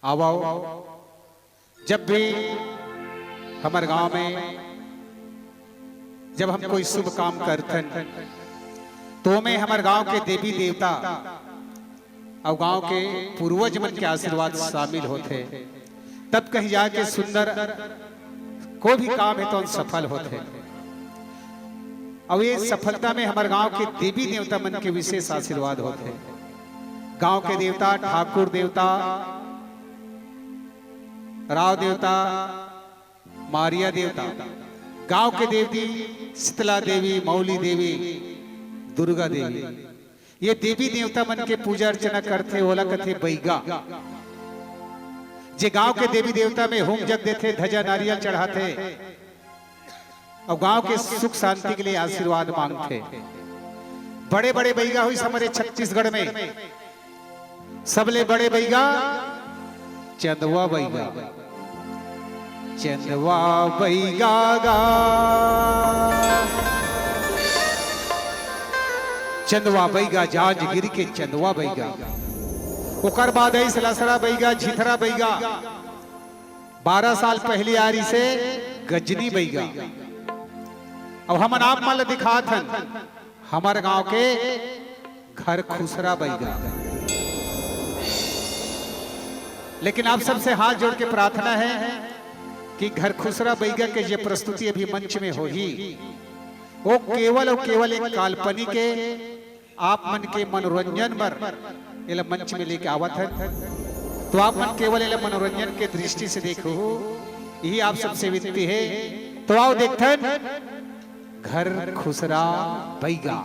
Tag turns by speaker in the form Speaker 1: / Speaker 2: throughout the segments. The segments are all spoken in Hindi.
Speaker 1: आओ आओ, जब भी हमारे गांव में जब हम कोई शुभ काम करते हैं तो में हमारे गांव के देवी देवता और गांव के पूर्वज मन के आशीर्वाद शामिल होते, तब कहीं जाके सुंदर कोई भी काम है तो हम सफल होते। और ये सफलता में हमारे गांव के देवी देवता मन के विशेष आशीर्वाद होते। गांव के देवता ठाकुर देवता, राव देवता, मारिया देवता, गांव के देवी शीतला देवी, मौली देवी, दुर्गा देवी, ये देवी देवता मन के पूजा अर्चना करते। ओला कथे बैगा जे गांव के देवी देवता में होम जग देते, ध्वजा नारियल चढ़ाते और गांव के सुख शांति के लिए आशीर्वाद मांगते। बड़े बड़े बैगा हुई हमारे छत्तीसगढ़ में, सबले बड़े बैगा चंदवा बैगा, चंदवा बैगा गा, चंदवा बैगा जांजगिर के चंदवा बैगा। ओकर बाद आई सलासरा बैगा, झिथरा बैगा, 12 साल पहले आरी से गजनी बैगा। अब हम नाम माल दिखात हन हमारे गांव के घर खुसरा बैगा। लेकिन आप सबसे हाथ जोड़ के प्रार्थना है कि घर खुसरा बैगा के ये प्रस्तुति अभी मंच में होगी, वो केवल और केवल एक काल्पनिक के आप मन के मनोरंजन पर इला मंच में लेके आवत है। तो आप मन केवल इला मनोरंजन के दृष्टि से देखो, यही आप सबसे विनती है। तो आओ देखते घर खुसरा बैगा।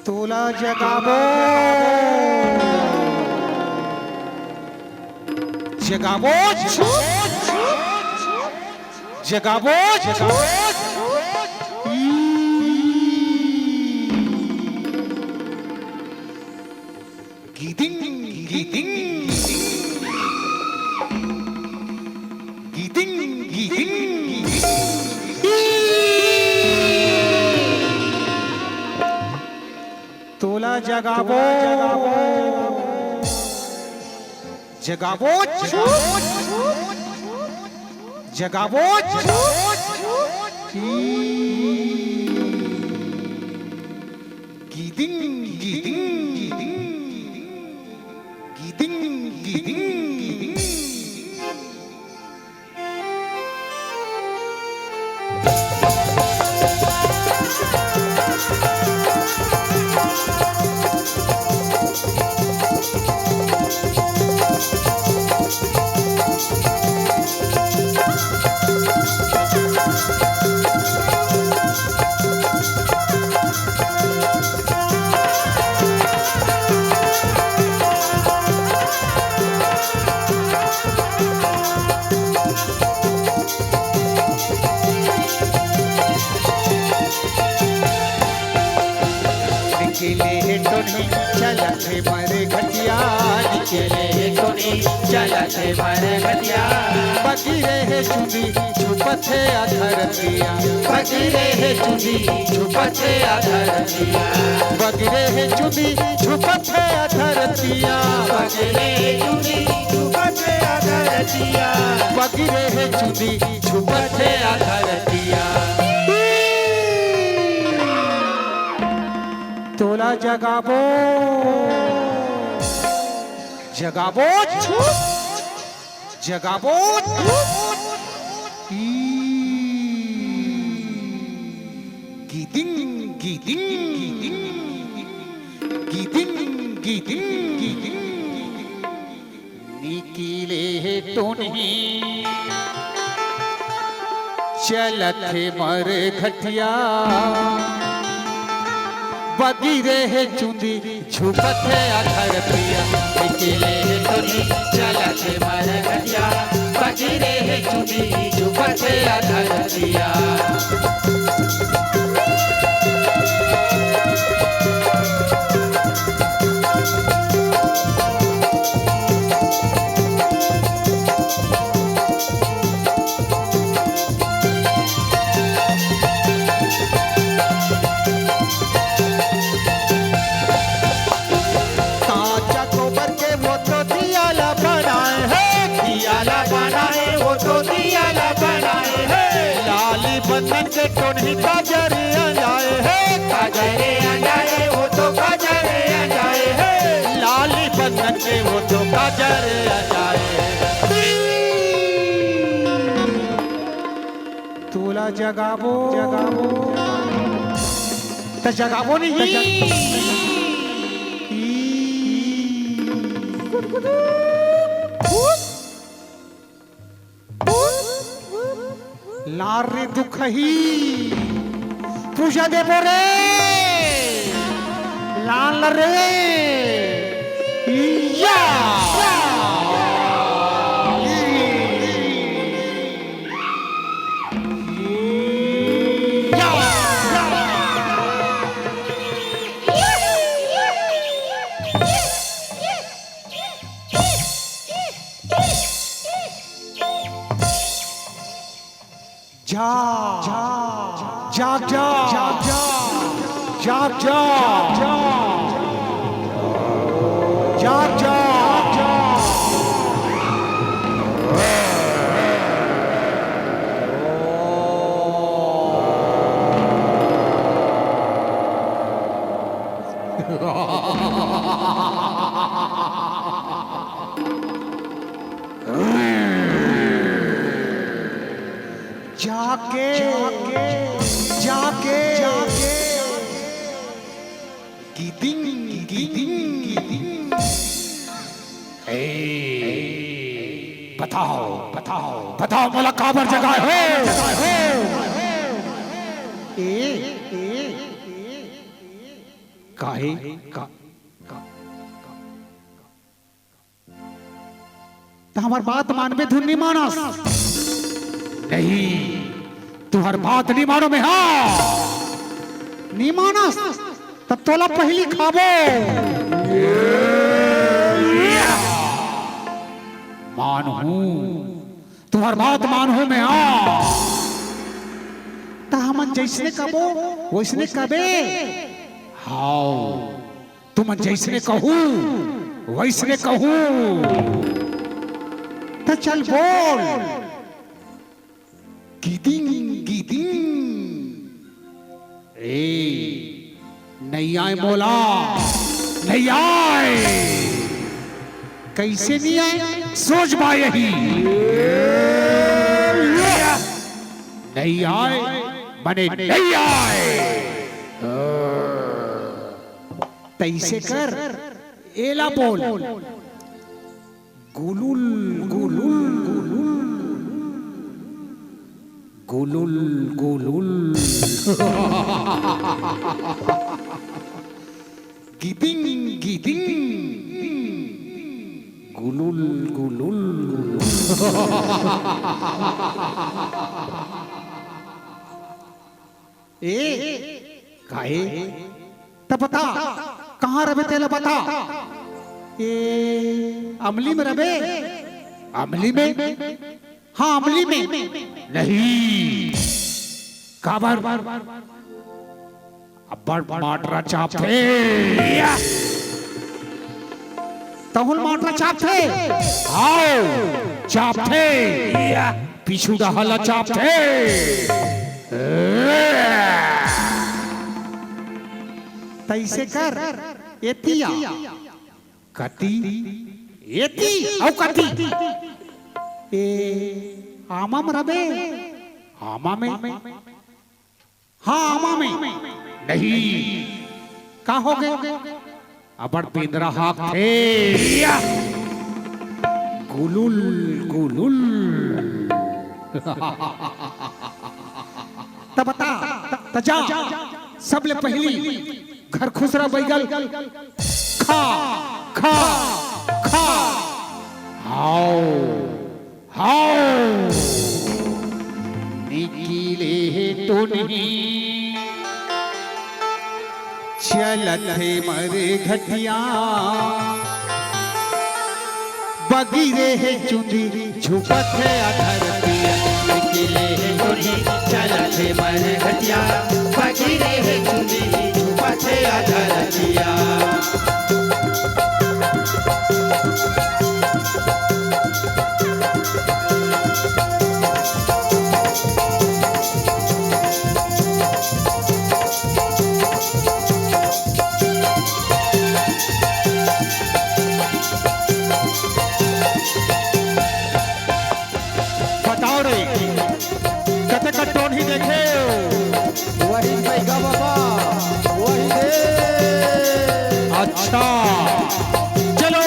Speaker 1: तोला जगावो जगावो जगावो जगावो गीतिंग गीतिंग तोला जगावो जगावो जगावो गीदिंग गीदिंग गीदिंग गीदिंग निकले टोनी चलत मरे घटिया निकले टोनी चलत मरे घटिया बगिरे है चुंदी छुपथे अधरतिया बगिरे है चुंदी छुपथे अधरतिया बगिरे है चुंदी छुपथे अधरतिया बगिरे है चुंदी छुपथे अधरतिया बगिरे है चुंदी छुपथे अधरतिया तोला जगावो जगावो जगावो गीदिंग गीदिंग गीदिंग गीदिंग गीदिंग निकले टोनी चलत मर घटिया बगिरे है चुंदी छुपत है अधरतिया निकले है टोनी चलत मर घटिया बगिरे है चुंदी छुपत है अधरतिया बंधन के टोनी काजरे जाए है काजरे जाए वो तो काजरे जाए है लाली बंधन के वो तो काजरे जाए तोला जगावो जगावो तो जगावो नहीं लारे दुख ही पूजा दे बोरे लाल रे या जाग जा जाग जा जाग जा जाग जा जाके जाके जाके गीदिंग गीदिंग गीदिंग बताओ बताओ बताओ मोला काबर जगह है काहे का हमार बात मानबे धुन नहीं मानस नहीं तुम्हार बात नहीं मानो में हाँ नहीं मानस तब तोला पहली खाबो मानू तुम्हार बात मानू में हाँ ता हमन जैसने कबो वैसने कबे हाओ तुम जैसने कहूं वैसने कहूं। तो चल बोल। गीदिंग गीदिंग ए नहीं आए मोला, नहीं आए। कैसे नहीं आए? सोच बा यही नहीं आए मने नहीं आए। तैसे कर एला बोल। गुलुल गुलुल गुलुल गुलुल गीदिंग गीदिंग गुलुल गुलुल। ए काहे तब बता कहाँ रबे तेला बता। ए अमली में रबे? अमली में? हाँ अमली में नहीं। काबर अब्बड़ माटरा चाप थे। तहुल माटरा चाप थे। आओ चाप थे। पीछू डहला चाप थे। तैसे कर एतिया कती एती औ कती। ए आमा में रबे? आमा में? हाँ आमा में नहीं। का हो गए? अबड़ पिंदरा हाथ थे। गुलुल गुलुल। तब बता तजा सबले पहली घर खुसरा बैगल खा खा खा। हाओ हाओ निकीले तो नहीं चलत है मरे घटिया। बगीरे है चुंदी झुपत है अधरतिया। निकीले है तो नहीं चलत है मरे घटिया। बगीरे है चुंदी झुपत है अधरतिया। अच्छा चलो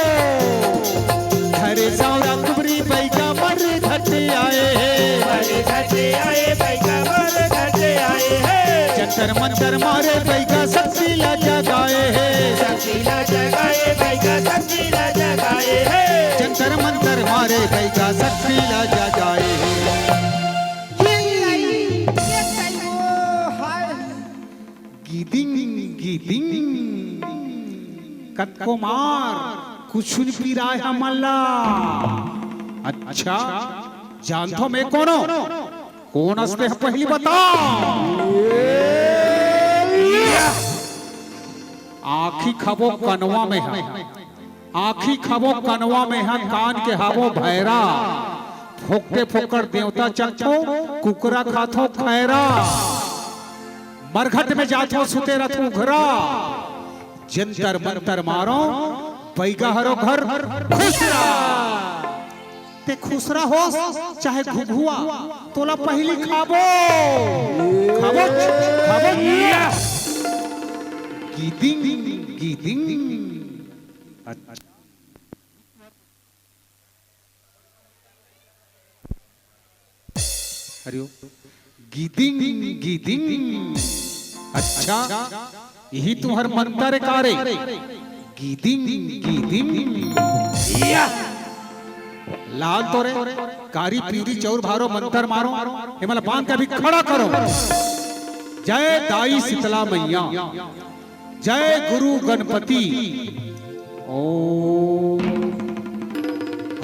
Speaker 1: हरे सावरा कुबरी बैगा मर घटे आए हैं। जंतर मंतर मारे बैगा सक्सीला जगाए हैं। जंतर मंतर मारे बैगा सक्सीला जगाए गीदिंग गीदिंग कत को मार कुछ नहीं पी रहा है मल्ला। अच्छा जानतो मैं कौन कौन हंसते हैं पहली बता। आँखी खबो कनवा में है। आँखी खबो कनवा में है। कान के हावो भैरा। फोकते फोकर देवता चखो कुकरा खाथो खैरा। मरघट में जाथो सुते रथो घरा। जंतर मंतर मारो बैगा हरो घर खुसरा। ते खुसरा हो चाहे घुघुआ तोला पहली खाबो खाबो खाबो। गीदिंग गीदिंग हरिओ गीदिंग गीदिंग। अच्छा यही तुम्हार मंत्र कारे गीदिंग गीदिंग। लाल तोरे कारी पीरी चौर भारो मंत्र मारो। हिमालय बांध के भी खड़ा करो। जय दाई शीतला मैया। जय गुरु गणपति। ओ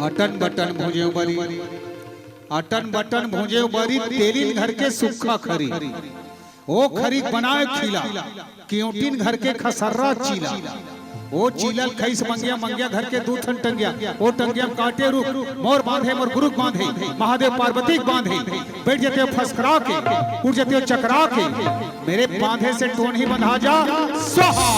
Speaker 1: अटन बटन भुजे बरी। अटन बटन भुजे बरी तेलिन घर के सुखा खरी। ओ खरी बनाए खिला क्योंटिन घर के खसर्रा चीला। वो चीलल खैस मंगिया मंगिया घर के दू थन टंगिया वो टंगिया काटे रुक मोर बांधे मोर गुरुक बांधे महादेव पार्वती बांधे बैठ जाते हो फसकरा के उठ जाते हो चकरा के मेरे बांधे से टोन ही बंधा जा स्वाहा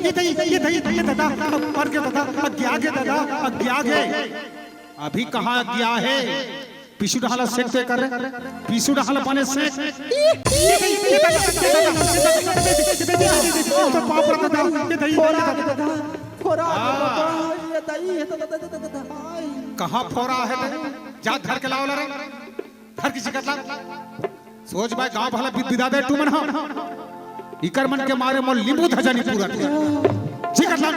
Speaker 1: ये दादा पर के दादा अज्ञा के दादा अज्ञा के अभी कहाँ अज्ञा है पीछू डाला सेकते कर रहे पीछू डाला पाने से तो पाप रखता ये दही फोरा कहाँ फोरा है जा घर के लाओ रे घर की शिकत ला सोच भाई गांव भला विदा दे टू मन इकर मन के मारे मोल लींबू धजानी पूरा शिकत ला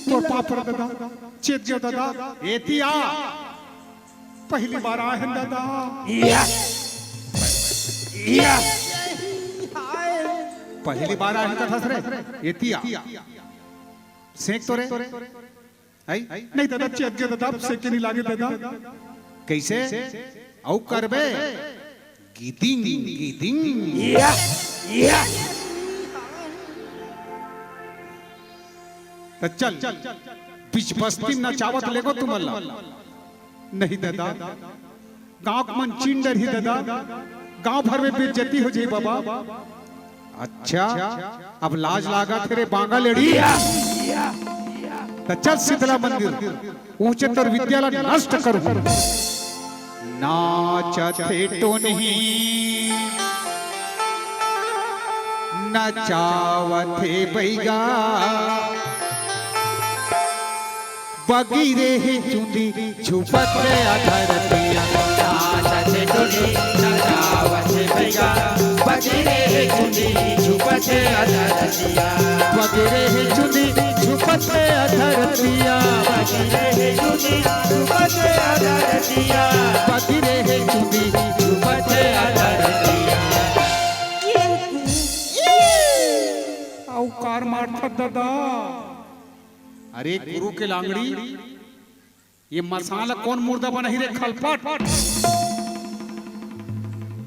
Speaker 1: तो पाप रखता चेत जो दादा एतिया पहली बार आए हैं दादा पहली बार आए हैं कथा रे एतिया सेक तो रे आई नहीं दादा चेत के दादा सेक के नहीं लागे दादा कैसे औ करबे गीतिंग गीतिंग चल बीच बस्ती नचावत लेगो तुम अल्लाह नहीं दादा गांव मन चिंडर ही दादा गांव भर में बेइज्जती हो जाई बाबा अच्छा अब लाज लागा तेरे बांगा लेड़ी तो चल शीतला मंदिर ऊंचे तर विद्यालय नष्ट करूं नाचते तो नहीं नचावते बैगा बगीरे ही चुंदी छुपत रे अधरतिया नाचते टोली नचावते भैया बगीरे ही चुंदी छुपत रे अधरतिया बगीरे ही चुंदी छुपत रे अधरतिया बगीरे ही चुंदी छुपत रे अधरतिया बगीरे ही चुंदी छुपत रे अधरतिया औकार मारत दादा अरे गुरु के लांगड़ी ये मसाला कौन मुर्दा बना ही रे खलपट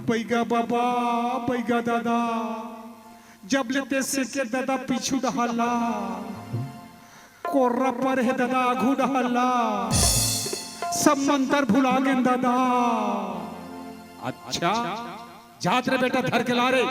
Speaker 1: पैगा बाबा पैगा दादा जब लेते सिक्के दादा पीछू डहला कोर्रा पर है दादा आघू डहला सब मंत्र भुला गए दादा अच्छा जात रे बेटा धर के ला रे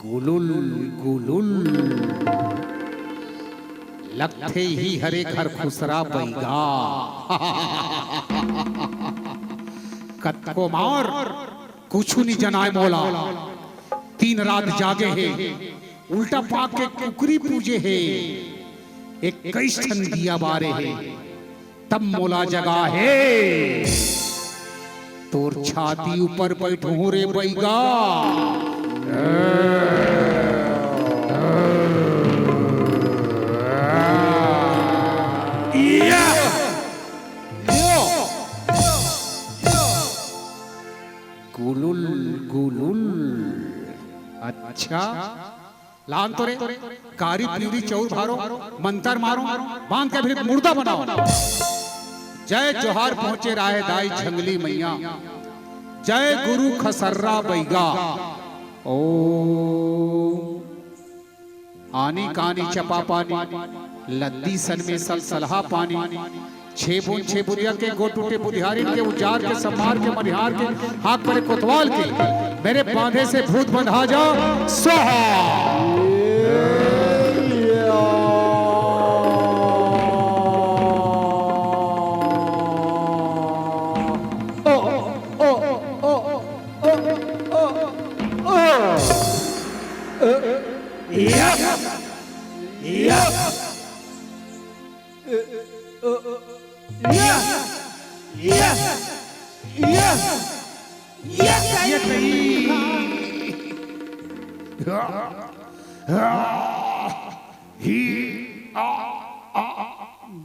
Speaker 1: गुलुल गुलुल लगते ही हरे घर खुसरा बैगा कत्को मार कुछ नहीं जनाए मौला तीन रात जागे है उल्टा पाक के कुकरी पूजे है एक कैष्ठन दिया बारे है तब मोला जगा है तोर छाती ऊपर बैठो रे बैगा गुलुल गुलुल अच्छा लान तो रे कारी प्यूरी चौर भारो मंतर मारो बांध के फिर मुर्दा बनाओ जय जोहार पहुंचे राहे दाई झंगली मैया जय गुरु खसर्रा बैगा ओ आनी कानी चपा पानी लद्दी सन में सलसलहा पानी छे बुदिया के गो टूटे बुधियारी के उजार के संभार के मनिहार के हाथ पर कोतवाल के मेरे बांधे से भूत बंधा जा स्वाहा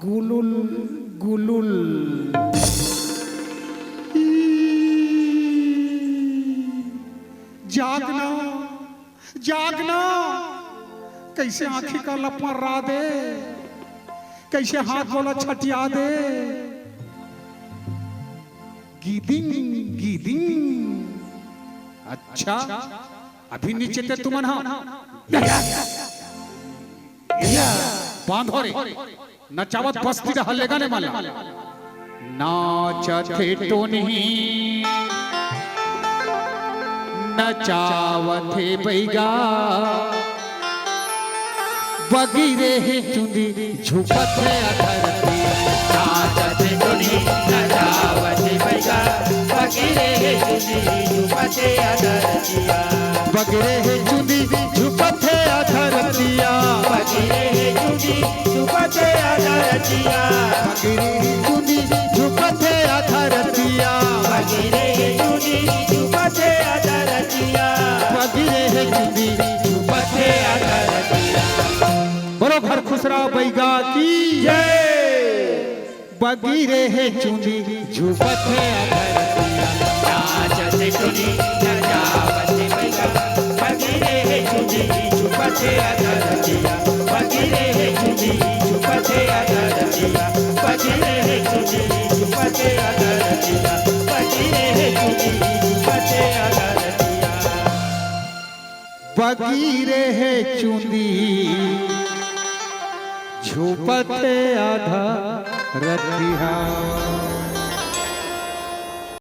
Speaker 1: गुलुल गुलुल जागना जागना, कैसे आंखी का लपमरा दे, कैसे हाथ बोला छटिया दे। गीदिंग गीदिंग, अच्छा अभी नीचे ते तुमन हा बांधो रे, नचावत बस्ती हल्लेगा ने माला। नाचते तो नहीं नचावते बैगा, बगीरे है चुंदी झुपते अधरती।
Speaker 2: नाचते तो नहीं नचावते बैगा, बगीरे है चुंदी झुपते अधरतिया।
Speaker 1: बगीरे है चुंदी झुपते अधरतिया,
Speaker 2: बगीरे है चुंदी झुपते अधरतिया।
Speaker 1: बगीरे है चुंदी झुपते अधरतिया,
Speaker 2: बगीरे है चुंदी झुपते अधरतिया।
Speaker 1: बगीरे है चुंदी
Speaker 2: झुपते अधरतिया।
Speaker 1: बोलो घर खुसरा बैगा की
Speaker 2: जय।
Speaker 1: बगीरे है चुंदी झुपते अधरतिया।
Speaker 2: नाचते तो नहीं नचावते बैगा, बगीरे है चुंदी झुपते अधरतिया। बगीरे है चुंदी झुपते अधरतिया। बगीरे है चुंदी झुपते अधरतिया। बगीरे है चुंदी झुपते अधरतिया।
Speaker 1: बगीरे है चुंदी झुपते अधरतिया।